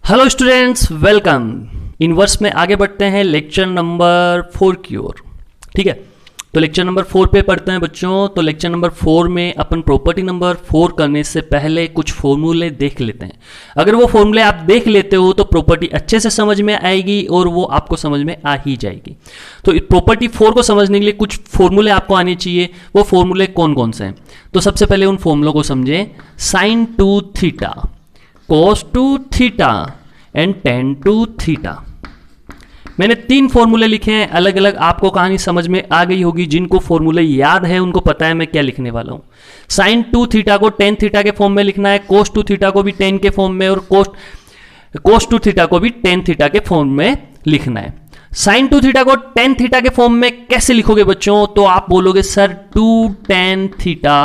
Hello students, welcome. Inverse में आगे बढ़ते हैं लेक्चर नंबर 4 की ओर। ठीक है, तो लेक्चर नंबर 4 पे पढ़ते हैं बच्चों। तो लेक्चर नंबर 4 में अपन प्रॉपर्टी नंबर 4 करने से पहले कुछ फॉर्मूले देख लेते हैं। अगर वो फॉर्मूले आप देख लेते हो तो प्रॉपर्टी अच्छे से समझ में आएगी और वो आपको समझ में आ ही जाएगी। तो प्रॉपर्टी 4 को समझने के लिए कुछ फॉर्मूले आपको आने चाहिए। वो फॉर्मूले कौन कौन से हैं? तो सबसे पहले उन फॉर्मूलों को समझें। Sine two theta, cos two theta and tan two theta. मैंने 3 फॉर्मूले लिखे हैं अलग अलग। आपको कहानी समझ में आ गई होगी। जिनको फॉर्मूले याद है उनको पता है मैं क्या लिखने वाला हूं। साइन टू थीटा को tan थीटा के फॉर्म में लिखना है, cos टू थीटा को भी tan के फॉर्म में, और cos टू थीटा को भी tan थीटा के फॉर्म में लिखना है। साइन टू थीटा को tan थीटा के फॉर्म में कैसे लिखोगे बच्चों? तो आप बोलोगे sir 2 tan theta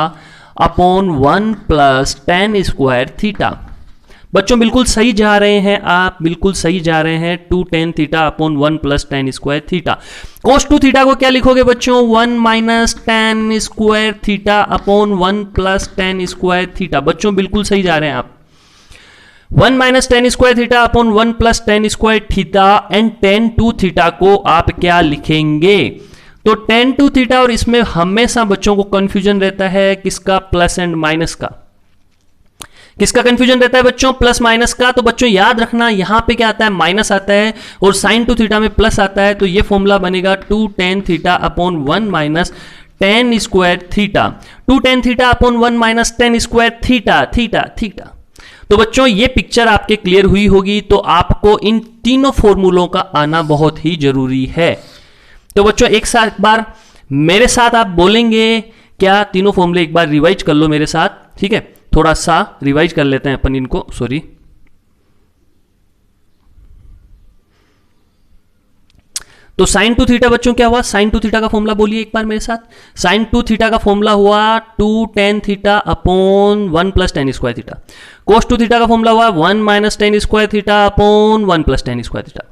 upon 1 plus tan square theta. बच्चों बिल्कुल सही जा रहे हैं आप, बिल्कुल सही जा रहे हैं। 2 tan theta upon 1 plus tan square theta. cos two theta को क्या लिखोगे बच्चों? 1 minus tan square theta upon 1 plus tan square theta. बच्चों बिल्कुल सही जा रहे हैं आप। 1 minus tan square theta upon 1 plus tan square theta and tan two theta को आप क्या लिखेंगे? तो tan टू थीटा, और इसमें हमेशा बच्चों को कंफ्यूजन रहता है किसका? प्लस एंड माइनस का। किसका कंफ्यूजन रहता है बच्चों? प्लस माइनस का। तो बच्चों याद रखना यहां पे क्या आता है? माइनस आता है, और साइन टू थीटा में प्लस आता है। तो ये फॉर्मूला बनेगा 2 tan theta upon 1 minus tan square theta. 2 tan theta upon 1 minus tan square theta theta theta. तो बच्चों ये पिक्चर आपके क्लियर हुई होगी। तो आपको इन तीनों फॉर्मूलों का आना बहुत ही जरूरी है। तो बच्चों एक बार मेरे साथ आप बोलेंगे क्या? तीनों फॉर्मूले एक बार रिवाइज कर लो मेरे साथ। ठीक है, थोड़ा सा रिवाइज कर लेते हैं अपन इनको। सॉरी, तो साइन टू थीटा बच्चों क्या हुआ? साइन टू थीटा का फॉर्मूला बोलिए एक बार मेरे साथ। साइन टू थीटा का फॉर्मूला हुआ 2 tan theta upon 1 plus tan square theta. cos two theta का फॉर्मूला हुआ 1 minus tan square theta upon 1 plus tan square theta.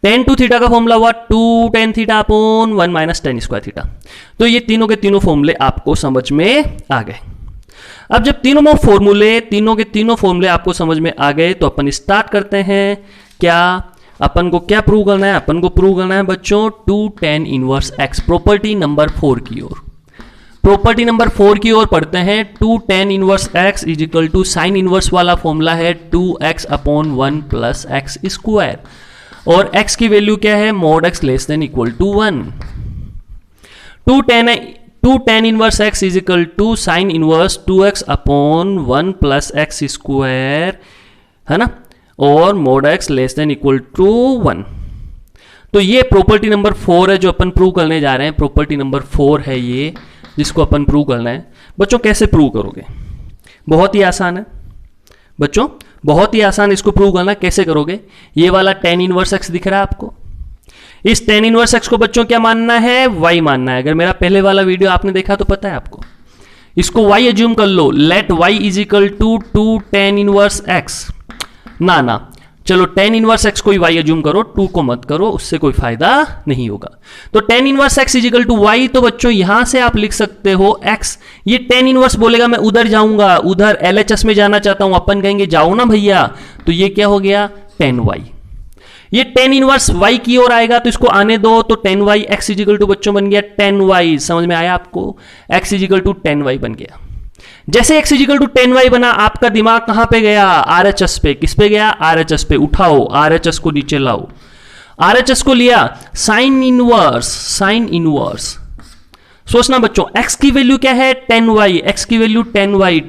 tan two theta का फॉर्मूला हुआ 2 tan theta upon 1 minus tan square theta. तो ये तीनों के तीनों फॉर्मूले आपको समझ में आ गए। अब जब तीनों के तीनों फॉर्मूले आपको समझ में आ गए तो अपन स्टार्ट करते हैं। क्या अपन को क्या प्रूव करना है? अपन को प्रूव करना है बच्चों 2 tan inverse x। Property number 4 की ओर, प्रॉपर्टी नंबर 4 की ओर पढ़ते हैं। 2 tan inverse x is equal to sine inverse वाला फॉर्मूला है 2x upon 1 plus x square, और x की वैल्यू क्या है? Mod x less than equal to 1। 2 tan inverse x is equal to sine inverse 2x upon 1 plus x square, है ना, और mod x less than equal to 1। तो ये property number 4 है जो अपन प्रूव करने जा रहे हैं। प्रॉपर्टी नंबर 4 है ये जिसको अपन प्रूव करना है। बच्चों कैसे प्रूव करोगे? बहुत ही आसान है बच्चों, बहुत ही आसान। इसको प्रूव करना कैसे करोगे? ये वाला tan इनवर्स x दिख रहा है आपको। इस tan इनवर्स x को बच्चों क्या मानना है? y मानना है। अगर मेरा पहले वाला वीडियो आपने देखा तो पता है आपको। इसको y एज्यूम कर लो। Let y is equal to 2 tan inverse x। ना चलो tan इनवर्स x को ही y एज्यूम करो, 2 को मत करो, उससे कोई फायदा नहीं होगा। तो tan inverse x is equal to y। तो बच्चों यहां से आप लिख सकते हो x। ये tan इनवर्स बोलेगा मैं उधर जाऊंगा, उधर LHS में जाना चाहता हूं। अपन कहेंगे जाओ ना भैया। तो ये क्या हो गया? tan y। ये tan इनवर्स y की ओर आएगा तो इसको आने दो। तो tan y x is equal to बच्चों बन गया tan y। समझ में आया आपको? x is equal to tan y बन गया। जैसे x is equal to tan y बना, आपका दिमाग कहां पे गया? RHS पे। किस पे गया? RHS पे। उठाओ RHS को, नीचे लाओ। RHS को लिया, साइन इनवर्स। सोचना बच्चों, x की वैल्यू क्या है? tan y। x की value tan y,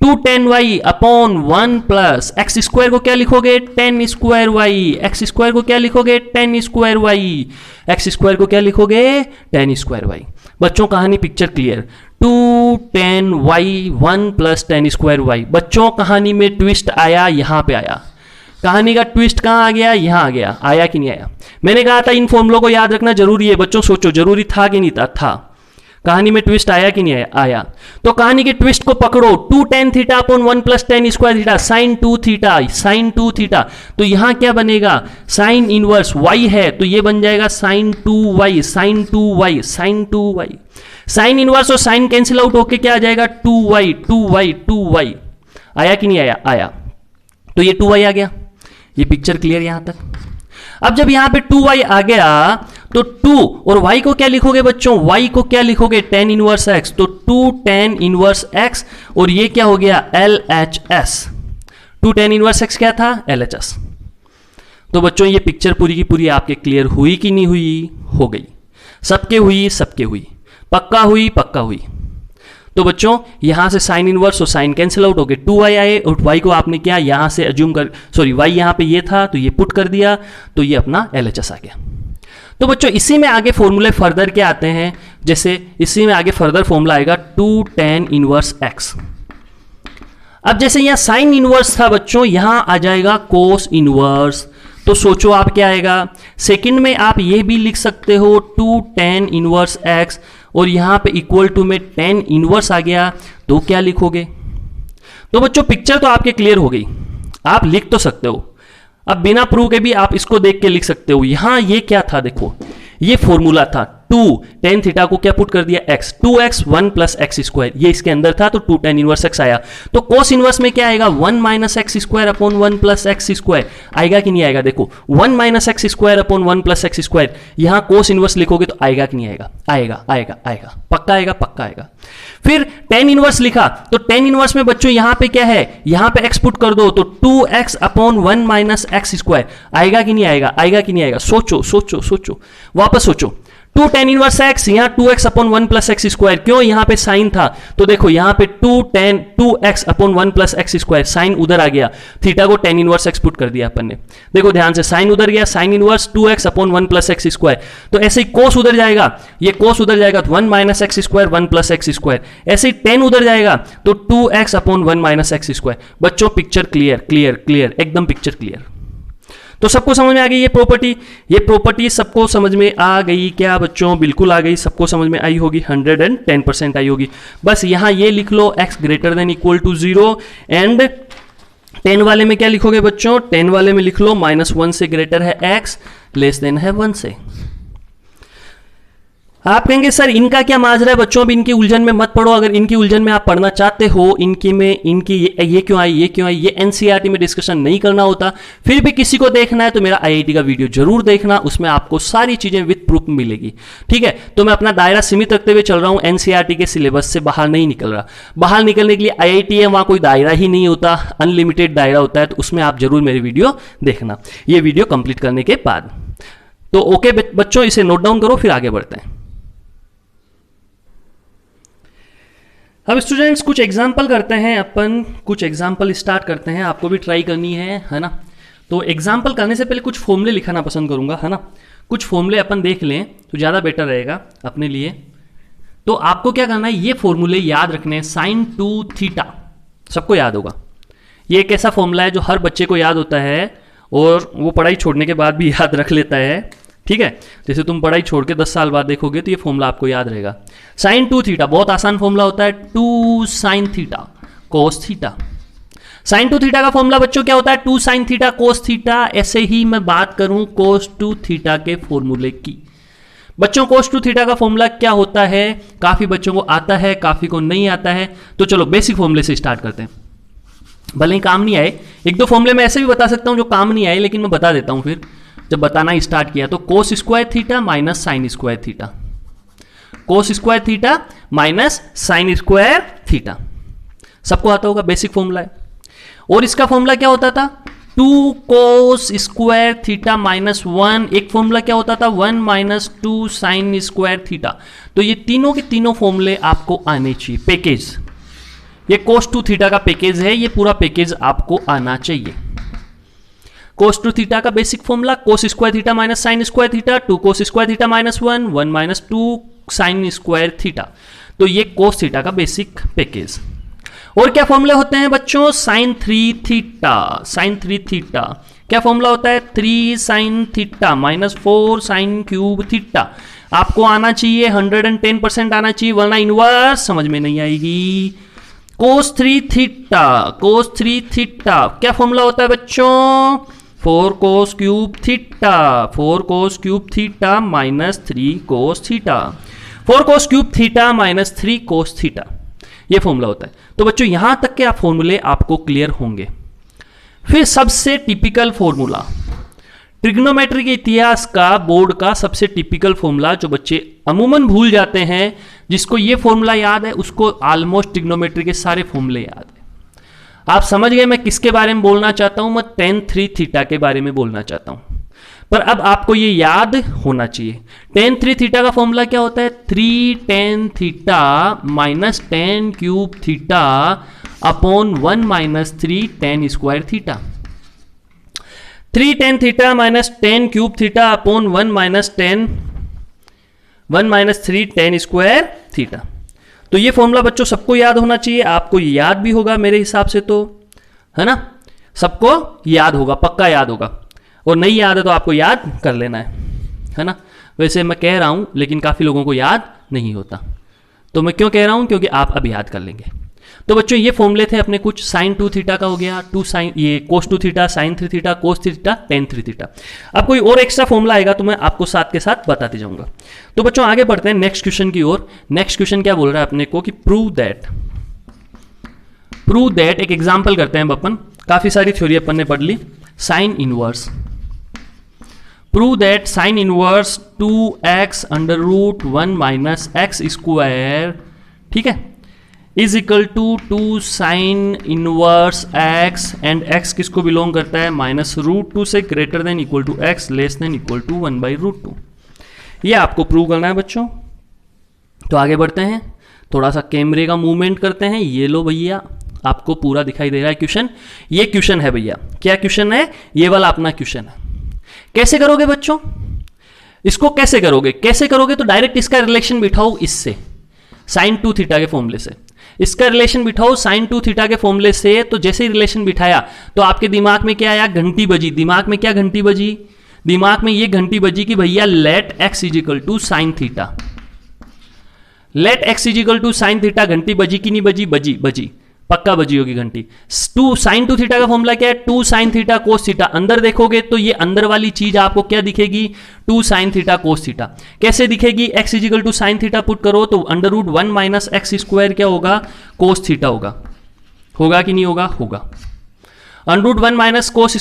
2 tan y upon 1 plus x square को क्या लिखोगे? tan square y। x square को क्या लिखोगे? tan square y। x square को क्या लिखोगे? tan square y। बच्चों कहानी picture clear. 2 tan y 1 plus tan square y। बच्चों कहानी में ट्विस्ट आया, यहां पे आया। कहानी का ट्विस्ट कहां आ गया? यहां आ गया। आया कि नहीं आया? मैंने कहा था इन फॉर्मूलों को याद रखना जरूरी है बच्चों। सोचो जरूरी था कि नहीं था? था। कहानी में ट्विस्ट आया कि नहीं आया? आया। तो कहानी के ट्विस्ट को पकड़ो। 2 tan theta upon 1 plus tan square theta, sign two theta. तो यहां क्या बनेगा? साइन इनवर्स y है तो ये बन जाएगा साइन 2y। साइन इनवर्स और साइन कैंसिल आउट होके क्या आ जाएगा? 2y। आया कि नहीं आया? आया। तो ये 2y आ गया, ये पिक्चर क्लियर यहां तक। अब जब यहां पे 2y आ गया तो 2 और y को क्या लिखोगे बच्चों, y को क्या लिखोगे, tan इनवर्स x, तो 2 tan इनवर्स x और ये क्या हो गया LHS। 2 tan इनवर्स x क्या था, LHS। तो बच्चों ये पिक्चर पूरी की पूरी आपके क्लियर हुई कि नहीं हुई, हो गई, सबके हुई, सबके हुई, पक्का हुई, पक्का हुई। तो बच्चों यहां से साइन इनवर्स और साइन कैंसिल आउट हो गए, 2y आए और y को आपने क्या यहां से अज्यूम कर, सॉरी y यहां पे ये था तो ये पुट कर दिया, तो ये अपना LHS आ गया। तो बच्चों इसी में आगे फॉर्मूले फर्दर क्या आते हैं, जैसे इसी में आगे फर्दर फॉर्मूला आएगा 2 tan इनवर्स x। अब जैसे यहां साइन इनवर्स था बच्चों, यहां आ जाएगा कोस इनवर्स। तो सोचो आप क्या आएगा, सेकंड में आप ये भी लिख सकते हो 2 tan इनवर्स x और यहां पे इक्वल टू में tan इनवर्स आ गया, तो क्या लिखोगे। तो बच्चों पिक्चर तो आपके क्लियर हो गई, आप लिख तो सकते हो, अब बिना प्रूव के भी आप इसको देख के लिख सकते हो। यहां ये क्या था, देखो ये फॉर्मूला था 2 tan थीटा को क्या पुट कर दिया x, 2x 1 plus X square, ये इसके अंदर था तो 2 tan इनवर्स x आया। तो कोस इनवर्स में क्या आएगा, 1 minus x square upon 1 plus X square आएगा कि नहीं आएगा, देखो 1 minus x square upon 1 plus X square, यहां कोस इनवर्स लिखोगे तो आएगा कि नहीं आएगा, आएगा आएगा आएगा, पक्का आएगा, पक्का आएगा। फिर tan इनवर्स लिखा तो tan इनवर्स में बच्चों यहां पे क्या है, यहां पे x पुट कर दो तो 2x upon 1 minus x square आएगा कि नहीं आएगा, आएगा कि नहीं आएगा, सोचो सोचो सोचो, वापस सोचो। 2 tan इनवर्स x, यहाँ 2x upon 1 plus X square, क्यों यहाँ पे साइन था तो देखो यहाँ पे 2x upon 1 plus X square, sine उधर आ गया, थीटा को tan इनवर्स x पुट कर दिया अपन ने, देखो ध्यान से साइन उधर गया, sign inverse 2x upon 1 plus X square, तो ऐसे ही कोस उधर जाएगा, ये कोस उधर जाएगा तो 1 minus x square 1 plus X square, ऐसे ही tan उधर जाएगा तो 2x upon 1 minus x square. बच्चों पिक्चर क्लियर क्लियर क्लियर, एकदम पिक्चर क्लियर। तो सबको समझ में आ गई ये प्रॉपर्टी सबको समझ में आ गई क्या बच्चों, बिल्कुल आ गई, सबको समझ में आई होगी, 110% आई होगी। बस यहां ये लिख लो x greater than equal to 0 and 10 वाले में क्या लिखोगे बच्चों, 10 वाले में लिख लो -1 से ग्रेटर है x, लेस देन है 1 से। आप कहेंगे सर इनका क्या माजरा है बच्चों, अब इनकी उलझन में मत पढ़ो, अगर इनकी उलझन में आप पढ़ना चाहते हो, इनकी ये क्यों आई, ये क्यों आई, ये एनसीईआरटी में डिस्कशन नहीं करना होता, फिर भी किसी को देखना है तो मेरा आईआईटी का वीडियो जरूर देखना, उसमें आपको सारी चीजें विद प्रूफ मिलेगी। ठीक है, तो मैं अपना दायरा सीमित रखते हुए चल रहा हूं, एनसीईआरटी के सिलेबस से बाहर नहीं निकल रहा। बाहर निकलने के लिए आईआईटी है, वहां कोई दायरा ही नहीं होता, अनलिमिटेड दायरा होता है, तो उसमें आप जरूर मेरी वीडियो देखना, ये वीडियो कंप्लीट करने के बाद। तो ओके बच्चों, इसे नोट डाउन करो, फिर आगे बढ़ते हैं। अब स्टूडेंट्स कुछ एग्जाम्पल करते हैं अपन, कुछ एग्जाम्पल स्टार्ट करते हैं, आपको भी ट्राई करनी है ना। तो एग्जाम्पल करने से पहले कुछ फॉर्मूले लिखाना पसंद करूंगा, है ना, कुछ फॉर्मूले अपन देख लें तो ज़्यादा बेटर रहेगा अपने लिए। तो आपको क्या करना है, ये फॉर्मूले याद रखने हैं, sin 2 थीटा सबको याद होगा, ये एक ऐसा फॉर्मूला है जो हर बच्चे को याद होता है और वो पढ़ाई छोड़ने के बाद भी याद रख लेता है। ठीक है, जैसे तुम पढ़ाई छोड़ के 10 साल बाद देखोगे तो ये फॉर्मूला आपको याद रहेगा। sin 2 थीटा बहुत आसान फॉर्मूला होता है, 2 sin theta cos theta. sin 2 theta का फॉर्मूला बच्चों क्या होता है, 2 sin थीटा cos थीटा। ऐसे ही मैं बात करूं cos 2 थीटा के फॉर्मूले की, बच्चों cos 2 थीटा का फॉर्मूला क्या होता है, काफी बच्चों को आता है, काफी को नहीं आता है। तो चलो बेसिक फॉर्मूले से स्टार्ट करते हैं, भले ही काम नहीं आए, एक दो फॉर्मूले मैं ऐसे भी बता सकता हूं जो काम नहीं आए, लेकिन मैं बता देता हूं फिर जब बताना स्टार्ट किया। तो cos square theta minus sine square theta, cos square theta minus sine square theta, सबको आता होगा, बेसिक फॉर्मूला है। और इसका फॉर्मूला क्या होता था, 2 कोस स्क्वायर थीटा माइनस 1, एक फॉर्मूला क्या होता था 1 माइनस 2 साइन स्क्वायर थीटा। तो ये तीनों के तीनों फॉर्मूले आपको आने चाहिए, पैकेज, ये कोस 2 थीटा का पैकेज है, ये पूरा पैकेज आपको आना चाहिए। कोस 2 थीटा का basic formula, cos square theta minus sine square theta, 2 cos square theta minus 1, 1 minus 2 sine square theta. तो ये कोस थीटा का बेसिक पैकेज। और क्या फॉर्मूले होते हैं बच्चों, साइन 3 थीटा, साइन 3 थीटा क्या फॉर्मूला होता है, 3 sine theta minus 4 sine cube theta. आपको आना चाहिए, 110% आना चाहिए, वरना इनवर्स समझ में नहीं आएगी। कोस 3 थीटा, कोस 3 थीटा क्या फॉर्मूला होता है बच्चों, 4 cos cube theta, 4 cos cube theta minus 3 cos theta, 4 cos cube theta minus 3 कोस थीटा, ये फॉर्मूला होता है। तो बच्चों यहां तक के आप फॉर्मूले आपको क्लियर होंगे। फिर सबसे टिपिकल फॉर्मूला, ट्रिग्नोमेट्री के इतिहास का बोर्ड का सबसे टिपिकल फॉर्मूला जो बच्चे अमूमन भूल जाते हैं, जिसको ये फॉर्मूला याद है उसको ऑलमोस्ट ट्रिग्नोमेट्री के सारे फॉर्मूले याद है। आप समझ गए मैं किसके बारे में बोलना चाहता हूं, मैं tan 3 थीटा के बारे में बोलना चाहता हूं। पर अब आपको ये याद होना चाहिए। tan 3 थीटा का फॉर्मूला क्या होता है, 3 tan theta minus tan cube theta upon 1 minus 3 tan square theta. 3 tan theta minus tan cube theta upon 1 minus 3 tan square theta. तो ये फॉर्मूला बच्चों सबको याद होना चाहिए, आपको याद भी होगा मेरे हिसाब से, तो है ना, सबको याद होगा, पक्का याद होगा, और नहीं याद है तो आपको याद कर लेना है ना। वैसे मैं कह रहा हूं लेकिन काफी लोगों को याद नहीं होता, तो मैं क्यों कह रहा हूं, क्योंकि आप अब याद कर लेंगे। तो बच्चों ये फॉर्मूले थे अपने कुछ, sin 2 थीटा का हो गया, ये cos 2 theta, sin 3 theta, cos 3 theta, tan 3 theta. अब कोई और एक्स्ट्रा फॉर्मूला आएगा तो मैं आपको साथ के साथ बताते जाऊंगा। तो बच्चों आगे बढ़ते हैं नेक्स्ट क्वेश्चन की ओर। नेक्स्ट क्वेश्चन क्या बोल रहा है अपने को कि प्रूव दैट, एक एग्जाम्पल करते हैं अपन, काफी सारी थ्योरी अपन ने पढ़ ली। Sine inverse, prove that sine inverse 2x under root 1 minus x square, ठीक है, is equal to 2 sine inverse x, and x किसको बिलोंग करता है, माइनस रूट 2 से greater than equal to x less than equal to 1 by root 2। ये आपको prove करना है बच्चों। तो आगे बढ़ते हैं, थोड़ा सा कैमरे का मूवमेंट करते हैं। ये लो भैया, आपको पूरा दिखाई दे रहा है क्वेश्चन, ये क्वेश्चन है भैया। क्या क्वेश्चन है, ये वाला अपना क्वेश्चन है। कैसे करोगे बच्चों, इसको कैसे करोगे तो डायरेक्ट इसका रिलेशन बिठाओ इससे, साइन 2 थीटा के फॉर्मूले से। इसका रिलेशन बिठाओ साइन 2 थीटा के फॉर्मूले से, तो जैसे ही रिलेशन बिठाया तो आपके दिमाग में क्या आया, घंटी बजी। दिमाग में क्या घंटी बजी, दिमाग में ये घंटी बजी कि भैया let x is equal to sine theta, let x is equal to sine theta. घंटी बजी कि नहीं बजी, बजी, पक्का बजी होगी घंटी। 2 साइन 2 थीटा का फॉर्मूला क्या है, 2 साइन थीटा कोस थीटा। अंदर देखोगे तो ये अंदर वाली चीज आपको क्या दिखेगी, 2 साइन थीटा कोस थीटा। कैसे दिखेगी, x is equal to sine theta put करो तो under root 1 minus x square क्या होगा, कोस थीटा होगा कि नहीं होगा, होगा। Under root 1 minus cos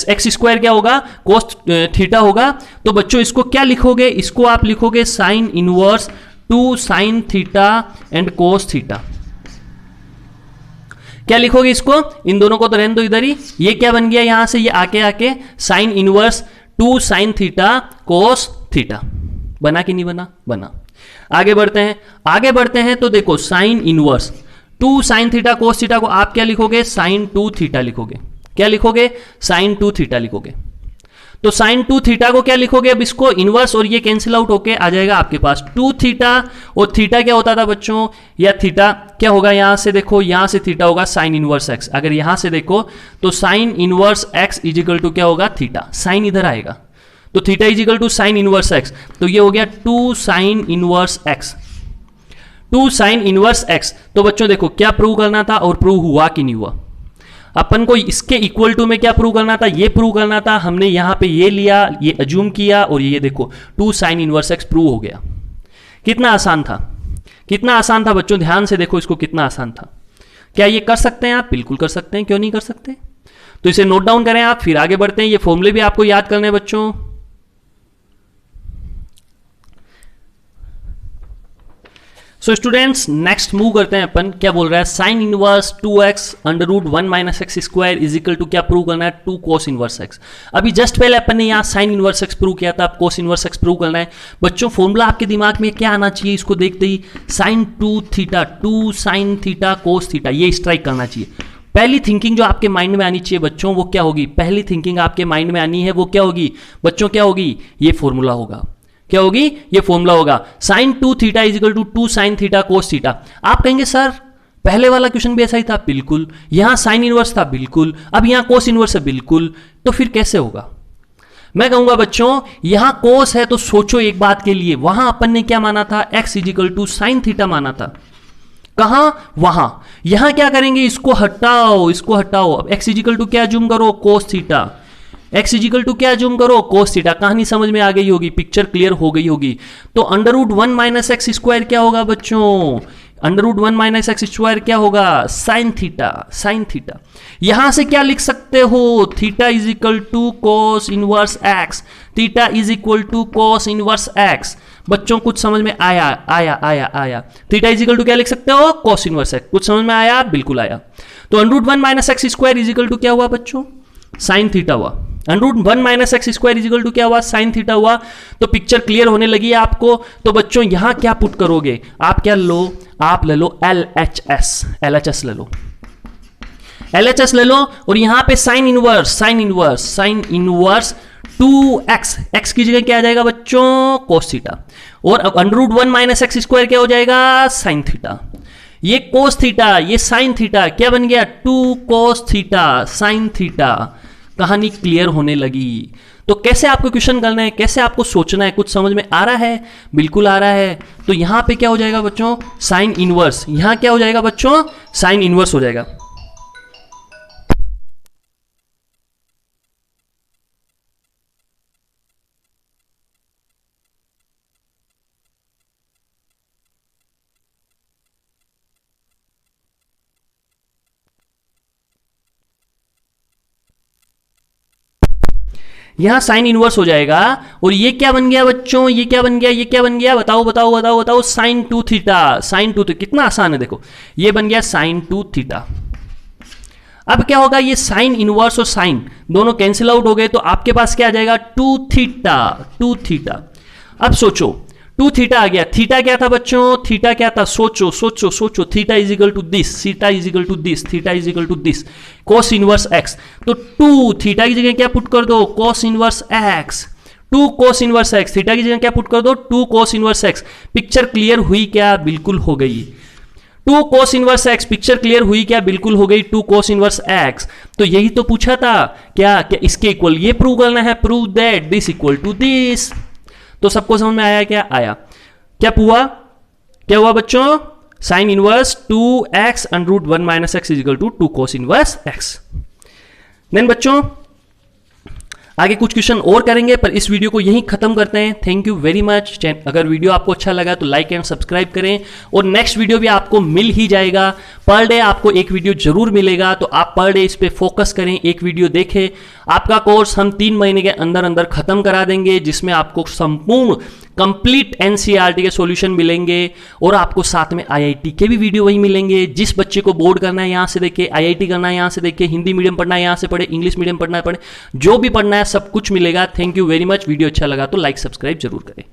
x square क्या होगा, कोस थीटा होगा। तो बच्चों इसको क्या लिखोगे, इसको आप लिखोगे sine inverse 2 sine theta and cos theta. क्या लिखोगे इसको, इन दोनों को तो रहने दो इधर ही। ये क्या बन गया, यहां से ये आके sine inverse 2 sine theta cos theta. बना कि नहीं बना। आगे बढ़ते हैं तो देखो sine inverse 2 sine theta cos theta को आप क्या लिखोगे, साइन 2 थीटा लिखोगे। क्या लिखोगे, साइन 2 थीटा लिखोगे। तो साइन 2 थीटा को क्या लिखोगे, अब इसको इनवर्स और ये कैंसिल आउट होके आ जाएगा आपके पास 2 थीटा। और थीटा क्या होता था बच्चों, या थीटा क्या होगा, यहां से देखो, यहां से थीटा होगा साइन इनवर्स एक्स। अगर यहां से देखो तो sine inverse x is equal to क्या होगा, थीटा। साइन इधर आएगा तो theta is equal to sine inverse x, तो ये हो गया 2 sine inverse x, 2 sine inverse x. तो बच्चों देखो क्या प्रूव करना था और प्रूव हुआ कि नहीं हुआ। अपन को इसके इक्वल टू में क्या प्रूव करना था, ये प्रूव करना था। हमने यहां पे ये लिया, ये अज्यूम किया, और ये देखो 2 साइन इनवर्स एक्स प्रूव हो गया। कितना आसान था बच्चों, ध्यान से देखो इसको, कितना आसान था। क्या ये कर सकते हैं आप, बिल्कुल कर सकते हैं, क्यों नहीं कर सकते। तो इसे नोट डाउन करें आप, फिर आगे बढ़ते हैं। ये फॉर्मूले भी आपको याद करने हैं बच्चों। सो स्टूडेंट्स नेक्स्ट मूव करते हैं अपन। क्या बोल रहा है, sine inverse 2x under root 1 minus x square is equal to क्या प्रूव करना है, 2 कोस इनवर्स एक्स। अभी जस्ट पहले अपन ने यहाँ साइन इनवर्स एक्स प्रूव किया था, अब कोस इनवर्स एक्स प्रूव करना है। बच्चों फॉर्मूला आपके दिमाग में क्या आना चाहिए, इसको देखते ही sine 2 theta 2 sine theta cos theta, ये स्ट्राइक करना चाहिए। पहली थिंकिंग जो आपके माइंड में आनी चाहिए बच्चों वो क्या होगी, पहली थिंकिंग आपके माइंड में आनी है वो क्या होगी बच्चों, क्या होगी, ये फॉर्मूला होगा। क्या होगी, ये फॉर्मूला होगा, sine 2 theta is equal to 2 sine theta cos theta. आप कहेंगे सर पहले वाला क्वेश्चन भी ऐसा ही था, बिल्कुल। यहां साइन इनवर्स था, बिल्कुल। अब यहां कोस इनवर्स है, बिल्कुल। तो फिर कैसे होगा। मैं कहूंगा बच्चों यहां कोस है तो सोचो एक बात के लिए, वहां अपन ने क्या माना था, x is equal to sine theta माना था। कहां, वहां। यहां क्या करेंगे, इसको हटाओ, इसको हटाओ। अब x इज इक्वल टू क्या जूम करो, cos theta. x is equal to क्या जूम करो, कोस थीटा। कहानी समझ में आ गई होगी, पिक्चर क्लियर हो गई होगी। तो under root 1 minus x square क्या होगा बच्चों, under root 1 minus x square क्या होगा, साइन थीटा, साइन थीटा। यहां से क्या लिख सकते हो, theta is equal to cos inverse x, theta is equal to cos inverse x. बच्चों कुछ समझ में आया, आया आया आया। थीटा इज इक्वल टू क्या लिख सकते हो, कॉस इनवर्स एक्स। कुछ समझ में आया, बिल्कुल आया। तो under root 1 minus x square is equal to क्या हुआ बच्चों, साइन थीटा हुआ। Under root 1 minus x square is equal to क्या हुआ, साइन थीटा हुआ। तो पिक्चर क्लियर होने लगी है आपको। तो बच्चों यहां क्या पुट करोगे, आप क्या लो, आप ले लो LHS, LHS ले लो, LHS ले लो। और यहां पे sine inverse, sine inverse, sign inverse 2x, x की जगह क्या आ जाएगा बच्चों, कोस थीटा। और अब under root 1 minus x square क्या हो जाएगा, साइन थीटा। ये कोस थीटा, ये साइन थीटा, क्या बन गया, 2 कोस थीटा साइन थीटा। कहानी क्लियर होने लगी। तो कैसे आपको क्वेश्चन करना है, कैसे आपको सोचना है, कुछ समझ में आ रहा है, बिल्कुल आ रहा है। तो यहां पे क्या हो जाएगा बच्चों, साइन इनवर्स, यहां क्या हो जाएगा बच्चों, साइन इनवर्स हो जाएगा। यहां साइन इनवर्स हो जाएगा। और ये क्या बन गया बच्चों, ये क्या बन गया, ये क्या बन गया, बताओ बताओ बताओ बताओ, साइन 2 थीटा, साइन 2 थीटा। कितना आसान है देखो, ये बन गया साइन 2 थीटा। अब क्या होगा, ये साइन इनवर्स और साइन दोनों कैंसिल आउट हो गए। तो आपके पास क्या आ जाएगा, 2 थीटा, 2 थीटा। अब सोचो 2 थीटा आ गया, थीटा क्या था बच्चों, थीटा क्या था, सोचो सोचो सोचो, theta is equal to this, theta is equal to this, theta is equal to this, cos inverse x. तो 2 थीटा की जगह क्या पुट कर दो, cos inverse x, 2 cos inverse x. Theta की जगह क्या पुट कर दो, 2 cos inverse x. Picture clear हुई क्या, बिल्कुल हो गई। 2 cos inverse x, picture clear हुई क्या, बिल्कुल हो गई, 2 कोस इनवर्स एक्स। तो यही तो पूछा था, क्या क्या इसके इक्वल ये प्रूव करना है, prove that this equal to this. तो सबको समझ में आया क्या, आया। क्या हुआ, क्या हुआ बच्चों, sine inverse 2x under root 1 minus x is equal to 2 cos inverse x। Then बच्चों आगे कुछ क्वेश्चन और करेंगे, पर इस वीडियो को यहीं खत्म करते हैं। Thank you very much. अगर वीडियो आपको अच्छा लगा तो लाइक एंड सब्सक्राइब करें, और नेक्स्ट वीडियो भी आपको मिल ही जाएगा। पर डे आपको एक वीडियो जरूर मिलेगा, तो आप पर डे इस पे फोकस करें, एक वीडियो देखें। आपका कोर्स हम 3 महीने के अंदर अंदर खत्म करा देंगे, जिसमें आपको संपूर्ण कंप्लीट एनसीईआरटी के सॉल्यूशन मिलेंगे, और आपको साथ में आईआईटी के भी वीडियो वही मिलेंगे। जिस बच्चे को बोर्ड करना है यहाँ से देखे, आईआईटी करना है यहाँ से देखे, हिंदी मीडियम पढ़ना है यहाँ से पढ़े, इंग्लिश मीडियम पढ़ना है पढ़े, जो भी पढ़ना है सब कुछ मिलेगा। Thank you very much. Video अच्छा लगा तो लाइक सब्सक्राइब जरूर करें।